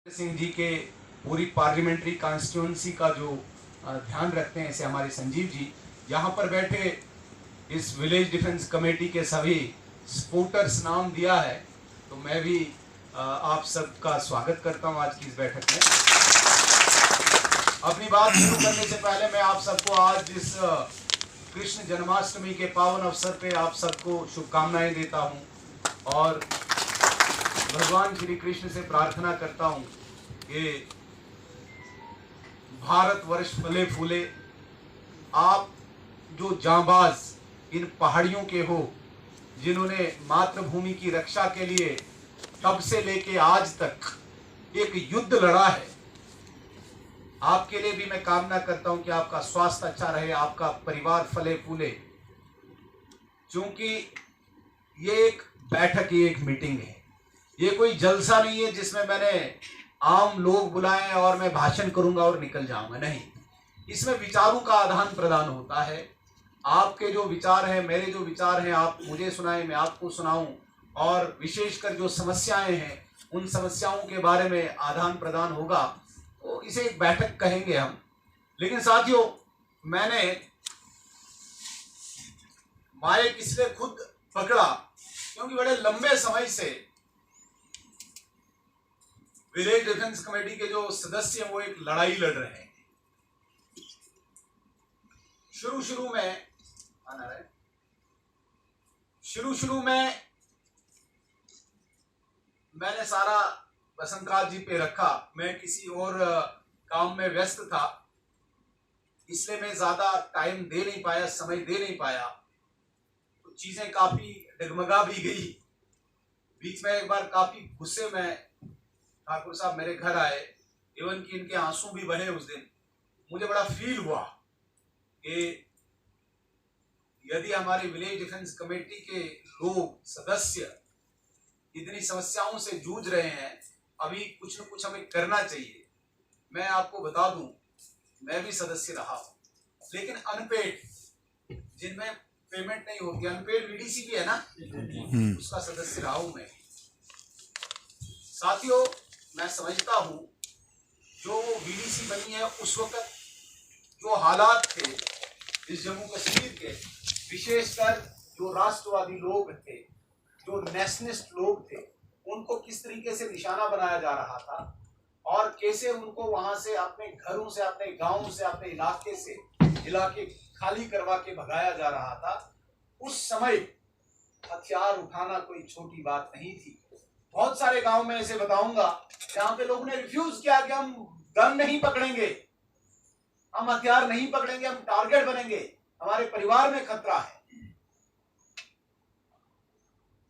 सिंह जी के पूरी parliamentary constituency का जो ध्यान रखते हैं, ऐसे हमारे संजीव जी यहाँ पर बैठे इस विलेज डिफेंस कमेटी के सभी सपोर्टर्स नाम दिया है, तो मैं भी आप सबका स्वागत करता हूं आज की इस बैठक में। अपनी बात शुरू करने से पहले मैं आप सबको आज इस कृष्ण जन्माष्टमी के पावन अवसर पे आप सबको शुभकामनाएं देता हूं और भगवान श्री कृष्ण से प्रार्थना करता हूं कि भारतवर्ष फले फूले। आप जो जांबाज इन पहाड़ियों के हो, जिन्होंने मातृभूमि की रक्षा के लिए तब से लेके आज तक एक युद्ध लड़ा है, आपके लिए भी मैं कामना करता हूं कि आपका स्वास्थ्य अच्छा रहे, आपका परिवार फले फूले। क्योंकि ये एक बैठक, ये एक मीटिंग है, ये कोई जलसा नहीं है जिसमें मैंने आम लोग बुलाए और मैं भाषण करूंगा और निकल जाऊंगा। नहीं, इसमें विचारों का आदान प्रदान होता है। आपके जो विचार हैं, मेरे जो विचार हैं, आप मुझे सुनाएं, मैं आपको सुनाऊं, और विशेषकर जो समस्याएं हैं उन समस्याओं के बारे में आदान प्रदान होगा, तो इसे एक बैठक कहेंगे हम। लेकिन साथियों, मैंने माइक इसलिए खुद पकड़ा क्योंकि बड़े लंबे समय से विलेज डिफेंस कमेटी के जो सदस्य हैं वो एक लड़ाई लड़ रहे हैं। शुरू में मैंने सारा बसंतराज जी पे रखा। मैं किसी और काम में व्यस्त था, इसलिए मैं ज्यादा टाइम दे नहीं पाया, समय दे नहीं पाया, तो चीजें काफी डगमगा भी गई। बीच में एक बार काफी गुस्से में ठाकुर साहब मेरे घर आए, इवन कि इनके आंसू भी बहे उस दिन। मुझे बड़ा फील हुआ कि यदि हमारी विलेज डिफेंस कमेटी के लोग, सदस्य इतनी समस्याओं से जूझ रहे हैं, अभी कुछ न कुछ हमें करना चाहिए। मैं आपको बता दूं, मैं भी सदस्य रहा हूं, लेकिन अनपेड, जिनमें पेमेंट नहीं होती, अनपेड वीडीसी भी है ना, उसका सदस्य रहा हूं मैं। साथियों, मैं समझता हूं जो वीडीसी बनी है उस वक्त जो हालात थे इस जम्मू कश्मीर के, विशेषकर जो राष्ट्रवादी लोग थे, जो नेशनलिस्ट लोग थे, उनको किस तरीके से निशाना बनाया जा रहा था और कैसे उनको वहां से, अपने घरों से, अपने गांवों से, अपने इलाके खाली करवा के भगाया जा रहा था। उस समय हथियार उठाना कोई छोटी बात नहीं थी। बहुत सारे गांव में ऐसे बताऊंगा जहां पे लोगों ने रिफ्यूज किया कि हम गन नहीं पकड़ेंगे, हम हथियार नहीं पकड़ेंगे, हम टारगेट बनेंगे, हमारे परिवार में खतरा है।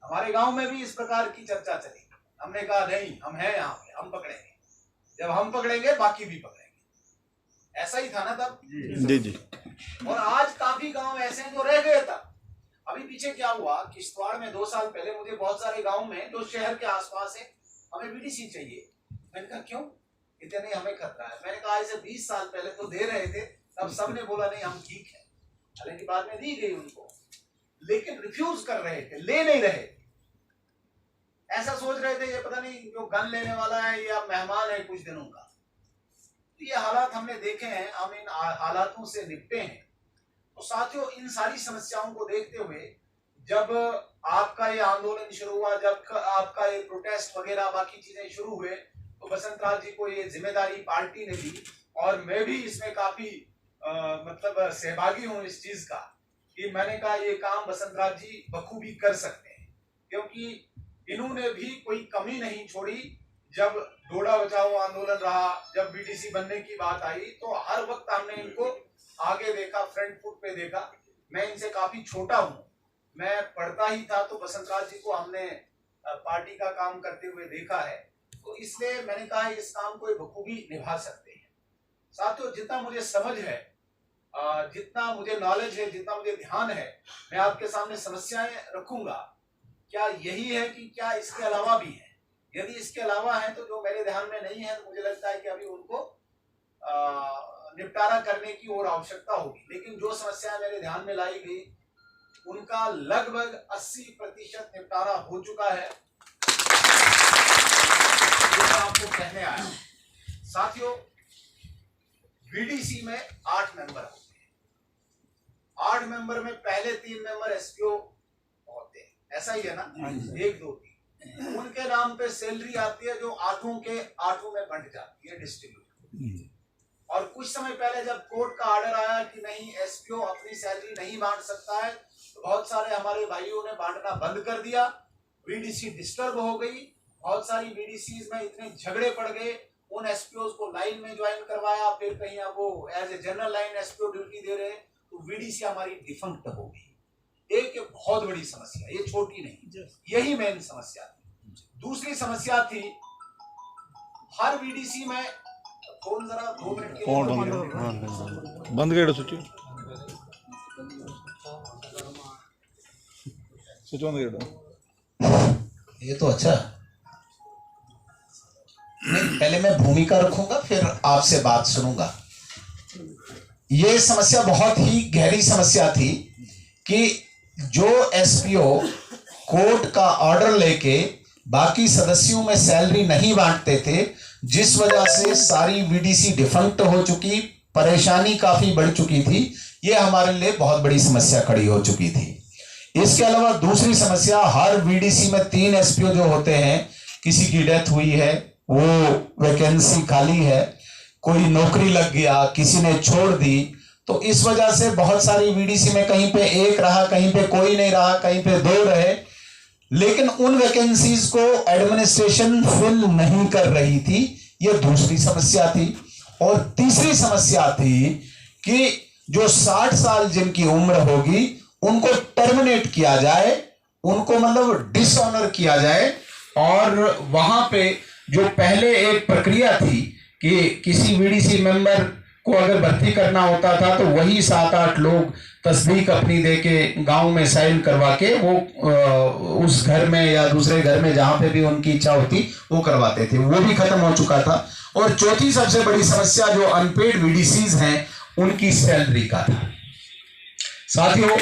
हमारे गांव में भी इस प्रकार की चर्चा चली। हमने कहा नहीं, हम हैं यहाँ पे, हम पकड़ेंगे, जब हम पकड़ेंगे बाकी भी पकड़ेंगे। ऐसा ही था ना तब? जी। और आज काफी गांव ऐसे हैं जो रह गए तब। अभी पीछे क्या हुआ, किश्तवाड़ में 2 साल पहले मुझे बहुत सारे गांव में जो शहर के आसपास है, हमें वीडीसी चाहिए। मैंने कहा क्यों? कहते नहीं, हमें खतरा है। मैंने कहा ऐसे 20 साल पहले तो दे रहे थे, तब सबने बोला नहीं हम ठीक है, हालांकि बाद में दी गई उनको, लेकिन रिफ्यूज कर रहे थे, ले नहीं रहे थे। ऐसा सोच रहे थे ये पता नहीं जो गन लेने वाला है या मेहमान है कुछ दिनों का। तो ये हालात हमने देखे हैं, हम इन हालातों से निपटे हैं। तो साथियों, इन सारी समस्याओं को देखते हुए जब आपका ये आंदोलन शुरू हुआ, जब आपका ये प्रोटेस्ट वगैरह बाकी चीजें शुरू हुए, तो बसंतराज जी को ये जिम्मेदारी पार्टी ने दी और मैं भी इसमें काफी मतलब सहभागी हूं इस चीज का, कि मैंने कहा ये काम बसंतराज जी बखूबी कर सकते हैं, क्योंकि इन्होंने भी कोई कमी नहीं छोड़ी। जब डोडा बचाओ आंदोलन रहा, जब बीडीसी बनने की बात आई, तो हर वक्त हमने इनको आगे देखा, फ्रंट फुट पे देखा। मैं इनसे काफी छोटा हूं, मैं पढ़ता ही था, तो बसंतराज जी को हमने पार्टी का काम करते हुए देखा है, तो इसलिए मैंने कहा इस काम को बखूबी निभा सकते हैं। साथियों, जितना मुझे समझ है, जितना मुझे नॉलेज है, जितना मुझे ध्यान है, मैं आपके सामने समस्याएं रखूंगा। क्या यही है कि क्या इसके अलावा भी है? यदि इसके अलावा है तो जो मेरे ध्यान में नहीं है, तो मुझे लगता है कि अभी उनको निपटारा करने की और आवश्यकता होगी। लेकिन जो समस्याएं मेरे ध्यान में लाई गई, उनका लगभग 80% निपटारा हो चुका है। आपको कहने आया। साथियों, बीडीसी में 8 मेंबर होते हैं। 8 मेंबर में पहले 3 मेंबर एसपीओ होते हैं, ऐसा ही है ना? 1 2 3 उनके नाम पे सैलरी आती है जो 8 के 8 में बंट जाती है, डिस्ट्रीब्यूट। और कुछ समय पहले जब कोर्ट का ऑर्डर आया कि नहीं, एसपीओ अपनी सैलरी नहीं बांट सकता है, तो बहुत सारे हमारे भाइयों ने बांटना बंद कर दिया। बीडीसी डिस्टर्ब हो गई, बहुत सारी बीडीसीज में इतने झगड़े पड़ गए, उन एसपीओ को लाइन में ज्वाइन करवाया, फिर कहीं अब वो as a general line SPO duty दे रहे, तो बीडीसी हमारी डिफंक्ट हो गई। एक बहुत बड़ी समस्या, ये छोटी नहीं, यही मेन समस्या थी। दूसरी समस्या थी, हर बीडीसी में फोन जरा 2 मिनट के लिए बंद कर स्विच बंद कर। ये तो अच्छा नहीं, पहले मैं भूमिका रखूंगा फिर आपसे बात सुनूंगा। ये समस्या बहुत ही गहरी समस्या थी कि जो एसपीओ कोर्ट का ऑर्डर लेके बाकी सदस्यों में सैलरी नहीं बांटते थे, जिस वजह से सारी बीडीसी डिफंक्ट हो चुकी, परेशानी काफी बढ़ चुकी थी। ये हमारे लिए बहुत बड़ी समस्या खड़ी हो चुकी थी। इसके अलावा दूसरी समस्या, हर बीडीसी में 3 एसपीओ जो होते हैं, किसी की डेथ हुई है, वो वैकेंसी खाली है, कोई नौकरी लग गया, किसी ने छोड़ दी, तो इस वजह से बहुत सारी बीडीसी में कहीं पे 1 रहा, कहीं पे कोई नहीं रहा, कहीं पे 2 रहे, लेकिन उन वैकेंसीज को एडमिनिस्ट्रेशन फिल नहीं कर रही थी। ये दूसरी समस्या थी। और तीसरी समस्या थी कि जो 60 साल जिनकी उम्र होगी उनको टर्मिनेट किया जाए, उनको मतलब डिसऑनर किया जाए। और वहां पे जो पहले एक प्रक्रिया थी कि किसी बीडीसी मेंबर को अगर भर्ती करना होता था तो वही 7-8 लोग तस्दीक अपनी देके गांव में साइन करवा के वो उस घर में या दूसरे घर में जहां पे भी उनकी इच्छा होती वो करवाते थे, वो भी खत्म हो चुका था। और चौथी सबसे बड़ी समस्या जो अनपेड बीडीसीज हैं उनकी सैलरी का था। साथियों,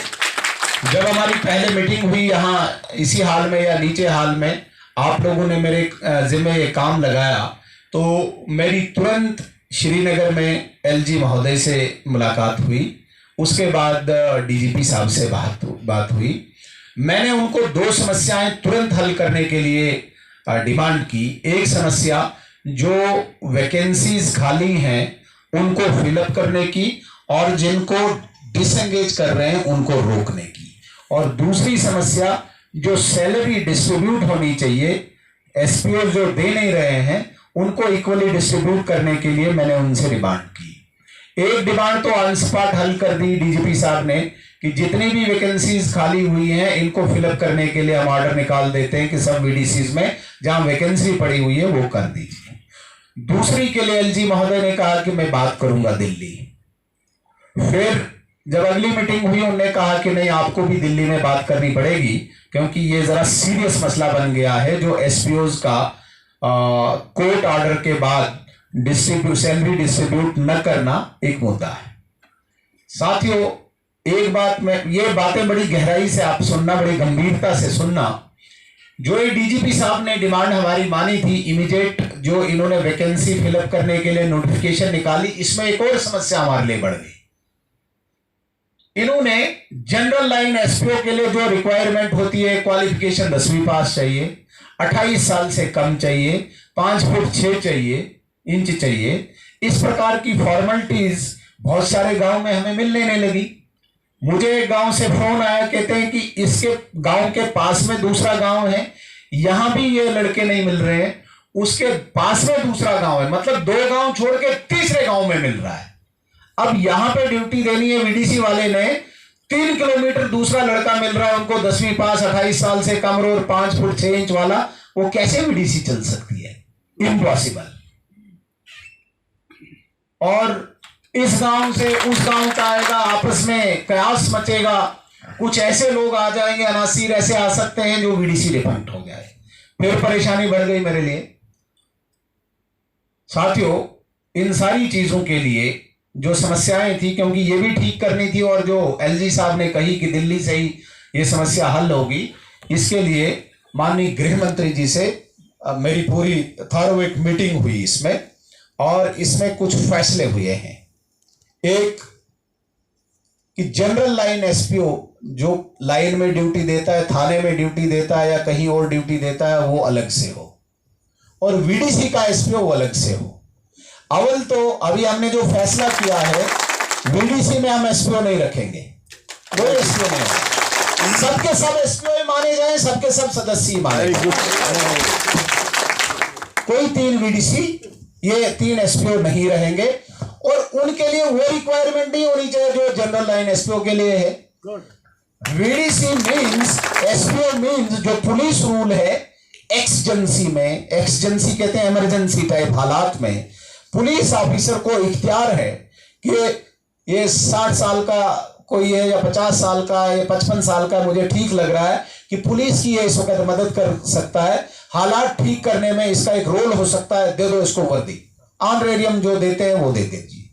जब हमारी पहले मीटिंग हुई यहाँ इसी हाल में या नीचे हाल में, आप लोगों ने मेरे जिम्मे ये काम लगाया, तो मेरी तुरंत श्रीनगर में एलजी महोदय से मुलाकात हुई। उसके बाद डीजीपी साहब से बात हुई। मैंने उनको 2 समस्याएं तुरंत हल करने के लिए डिमांड की। एक समस्या, जो वैकेंसीज खाली हैं उनको फिलअप करने की, और जिनको डिसएंगेज कर रहे हैं उनको रोकने की। और दूसरी समस्या, जो सैलरी डिस्ट्रीब्यूट होनी चाहिए, एसपीओ जो दे नहीं रहे हैं उनको इक्वली डिस्ट्रीब्यूट करने के लिए मैंने उनसे डिमांड की। एक डिमांड तो ऑन स्पॉट हल कर दी डीजीपी साहब ने कि जितनी भी वैकेंसीज खाली हुई हैं इनको फिलअप करने के लिए हम ऑर्डर निकाल देते हैं कि सब बीडीसीज में जहां वैकेंसी पड़ी हुई है वो कर दीजिए। दूसरी के लिए एलजी महोदय ने कहा कि मैं बात करूंगा दिल्ली। फिर जब अगली मीटिंग हुई उन्होंने कहा कि नहीं, आपको भी दिल्ली में बात करनी पड़ेगी, क्योंकि ये जरा सीरियस मसला बन गया है जो एसपीओज का कोर्ट ऑर्डर के बाद सैलरी डिस्ट्रीब्यूट न करना एक मुद्दा है। साथियों, एक बात में, ये बातें बड़ी गहराई से आप सुनना, बड़ी गंभीरता से सुनना। जो ये डीजीपी साहब ने डिमांड हमारी मानी थी, इमीडिएट जो इन्होंने वैकेंसी फिलअप करने के लिए नोटिफिकेशन निकाली, इसमें एक और समस्या हमारे लिए बढ़ गई। इन्होंने जनरल लाइन एसपीओ के लिए जो रिक्वायरमेंट होती है, क्वालिफिकेशन 10वीं पास चाहिए, 28 साल से कम चाहिए, 5 फुट 6 इंच चाहिए, इस प्रकार की फॉर्मेलिटीज बहुत सारे गांव में हमें मिलने नहीं लगी। मुझे एक गांव से फोन आया, कहते हैं कि इसके गांव के पास में दूसरा गांव है, यहां भी ये लड़के नहीं मिल रहे हैं, उसके पास में दूसरा गांव है, मतलब 2 गांव छोड़ के तीसरे गांव में मिल रहा है। अब यहां पे ड्यूटी देनी है बीडीसी वाले ने, 3 किलोमीटर दूसरा लड़का मिल रहा है, उनको 10वीं पास, 28 साल से कम और 5 फुट 6 इंच वाला, वो कैसे बीडीसी चल सकती है? इम्पॉसिबल। और इस गांव से उस गांव का आएगा, आपस में कयास मचेगा, कुछ ऐसे लोग आ जाएंगे, अनासीर ऐसे आ सकते हैं जो बीडीसी डिफंक्ट हो गया है। फिर परेशानी बढ़ गई मेरे लिए। साथियों, इन सारी चीजों के लिए जो समस्याएं थी, क्योंकि ये भी ठीक करनी थी, और जो एलजी साहब ने कही कि दिल्ली से ही ये समस्या हल होगी, इसके लिए माननीय गृह मंत्री जी से मेरी पूरी थॉरो एक मीटिंग हुई इसमें, और इसमें कुछ फैसले हुए हैं। एक कि जनरल लाइन एसपीओ जो लाइन में ड्यूटी देता है, थाने में ड्यूटी देता है या कहीं और ड्यूटी देता है, वो अलग से हो, और वीडीसी का एसपीओ वो अलग से हो। अव्वल तो अभी हमने जो फैसला किया है, वीडीसी में हम एसपीओ नहीं रखेंगे, कोई एसपीओ नहीं है, सबके सब एसपीओ माने जाए, सबके सब सदस्य माने जाए। कोई 3 वीडीसी, ये 3 एसपीओ नहीं रहेंगे, और उनके लिए वो रिक्वायरमेंट नहीं होनी चाहिए जो जनरल लाइन एसपीओ के लिए है। वीडीसी मींस, एसपीओ मींस जो पुलिस रूल है, एक्सजेंसी में, एक्सजेंसी कहते हैं इमरजेंसी टाइप हालात में, पुलिस ऑफिसर को इख्तियार है कि ये 60 साल का कोई है या 50 साल का या 55 साल का, मुझे ठीक लग रहा है कि पुलिस की ये इस वक्त मदद कर सकता है, हालात ठीक करने में इसका एक रोल हो सकता है, दे दो इसको वर्दी। ऑनरेरियम जो देते हैं वो दे दीजिए।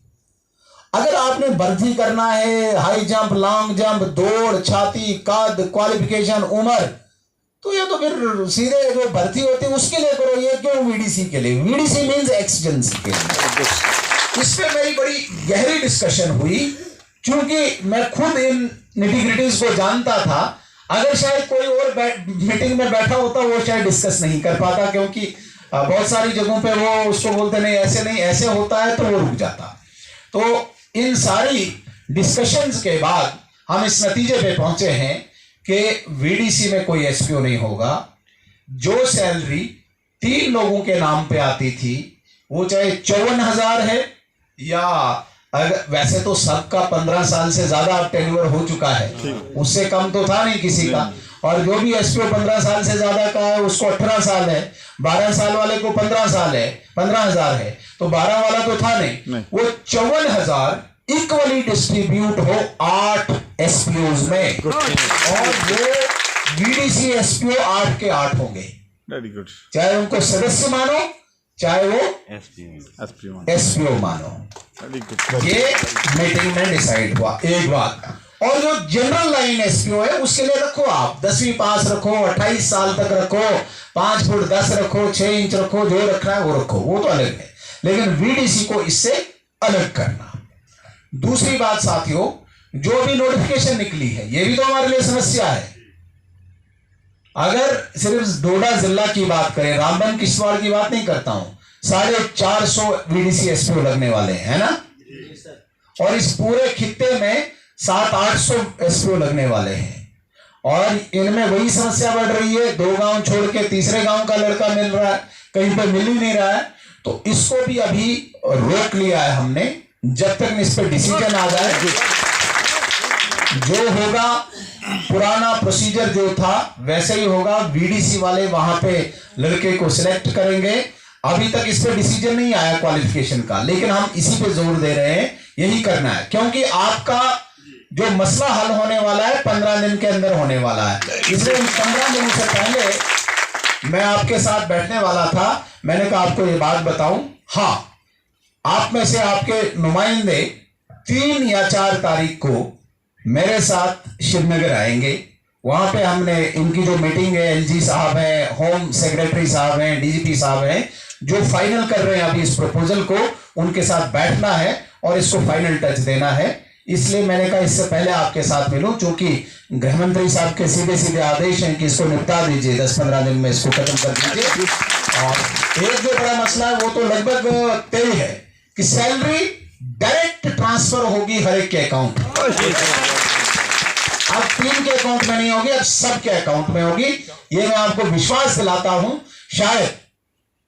अगर आपने भर्ती करना है, हाई जंप, लॉन्ग जंप, दौड़, छाती, कद, क्वालिफिकेशन, उम्र, तो ये तो फिर सीधे जो भर्ती होती है उसके लिए करो, ये क्यों वीडीसी के लिए? वीडीसी मींस एक्सजेंसी के लिए। इस पे मेरी बड़ी गहरी डिस्कशन हुई, क्योंकि मैं खुद इन निटिग्रिटीज को जानता था। अगर शायद कोई और मीटिंग में बैठा होता वो शायद डिस्कस नहीं कर पाता, क्योंकि बहुत सारी जगहों पे वो उसको बोलते नहीं ऐसे नहीं ऐसे होता है, तो वो रुक जाता। तो इन सारी डिस्कशंस के बाद हम इस नतीजे पे पहुंचे हैं कि वीडीसी में कोई एसपीओ नहीं होगा। जो सैलरी 3 लोगों के नाम पे आती थी, वो चाहे 54,000 है या अगर, वैसे तो सबका 15 साल से ज्यादा अब टेन्योर हो चुका है, उससे कम तो था नहीं किसी का, और जो भी एसपीओ 15 साल से ज्यादा का है उसको 18 साल है, 12 साल वाले को 15 साल है, 15,000 है, तो 12 वाला तो था नहीं। वो 54,000 इक्वली डिस्ट्रीब्यूट हो 8 एसपीओ में, और वो वीडीसी एसपीओ 8 के 8 होंगे, वेरी गुड, चाहे उनको सदस्य मानो चाहे वो एसपीओ मानो। ये मीटिंग में डिसाइड हुआ। एक बात, और जो जनरल लाइन एसपीओ है उसके लिए रखो आप 10वीं पास रखो, 28 साल तक रखो, 5 फुट 10 रखो, 6 इंच रखो, जो रखना है वो रखो, वो तो अलग है, लेकिन वीडीसी को इससे अलग करना। दूसरी बात साथियों, जो भी नोटिफिकेशन निकली है, ये भी तो हमारे लिए समस्या है। अगर सिर्फ डोडा जिला की बात करें, रामबन किश्तवाड़ की बात नहीं करता हूं, 450 वीडीसी एसपीओ लगने वाले हैं, है ना? और इस पूरे खित्ते में 700-800 एसपीओ लगने वाले हैं, और इनमें वही समस्या बढ़ रही है, 2 गांव छोड़ के तीसरे गांव का लड़का मिल रहा है, कहीं पे मिल ही नहीं रहा है। तो इसको भी अभी रोक लिया है हमने, जब तक इस पर डिसीजन आ जाए। जो होगा, पुराना प्रोसीजर जो था वैसे ही होगा, वीडीसी वाले वहां पे लड़के को सिलेक्ट करेंगे। अभी तक इस पे डिसीजन नहीं आया क्वालिफिकेशन का, लेकिन हम इसी पे जोर दे रहे हैं, यही करना है, क्योंकि आपका जो मसला हल होने वाला है 15 दिन के अंदर होने वाला है। इसलिए 15 दिनों से पहले मैं आपके साथ बैठने वाला था, मैंने कहा आपको ये बात बताऊं, हाँ, आप में से आपके नुमाइंदे 3 या 4 तारीख को मेरे साथ श्रीनगर आएंगे। वहां पे हमने इनकी जो मीटिंग है, एलजी साहब हैं, होम सेक्रेटरी साहब हैं, डीजीपी साहब हैं, जो फाइनल कर रहे हैं अभी इस प्रपोजल को, उनके साथ बैठना है और इसको फाइनल टच देना है। इसलिए मैंने कहा इससे पहले आपके साथ मिलूं, क्योंकि गृह मंत्री साहब के सीधे सीधे आदेश हैं कि इसको निपटा दीजिए, 10-15 दिन में इसको खत्म कर दीजिए। और एक जो बड़ा मसला है वो तो लगभग तय है कि सैलरी डायरेक्ट ट्रांसफर होगी हर एक के अकाउंट। अब 3 के अकाउंट में नहीं होगी, अब सबके अकाउंट में होगी। ये मैं आपको विश्वास दिलाता हूं। शायद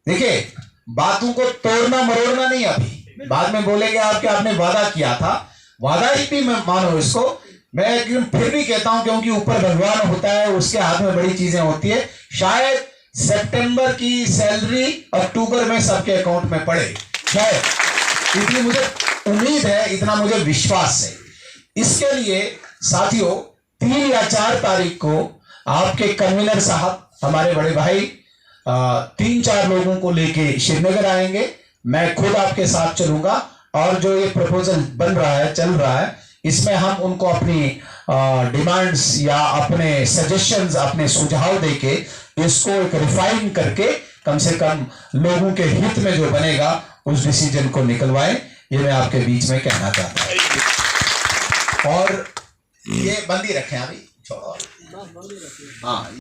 देखिए, बातों को तोड़ना मरोड़ना नहीं, अभी बाद में बोलेंगे आप कि आपने वादा किया था, वादा ही भी मैं मानो इसको, मैं फिर भी कहता हूं, क्योंकि ऊपर भगवान होता है, उसके हाथ में बड़ी चीजें होती है। शायद सितंबर की सैलरी अक्टूबर में सबके अकाउंट में पड़े, शायद, इतनी मुझे उम्मीद है, इतना मुझे विश्वास है। इसके लिए साथियों 3 या 4 तारीख को आपके कन्वीनर साहब, हमारे बड़े भाई 3-4 लोगों को लेके श्रीनगर आएंगे। मैं खुद आपके साथ चलूंगा, और जो ये प्रपोजल बन रहा है, चल रहा है, इसमें हम उनको अपनी डिमांड्स या अपने सजेशंस, अपने सुझाव देके इसको एक रिफाइन करके कम से कम लोगों के हित में जो बनेगा उस डिसीजन को निकलवाएं, ये मैं आपके बीच में कहना चाहता हूं। और ये बंदी रखें अभी, छोड़ो। हाँ।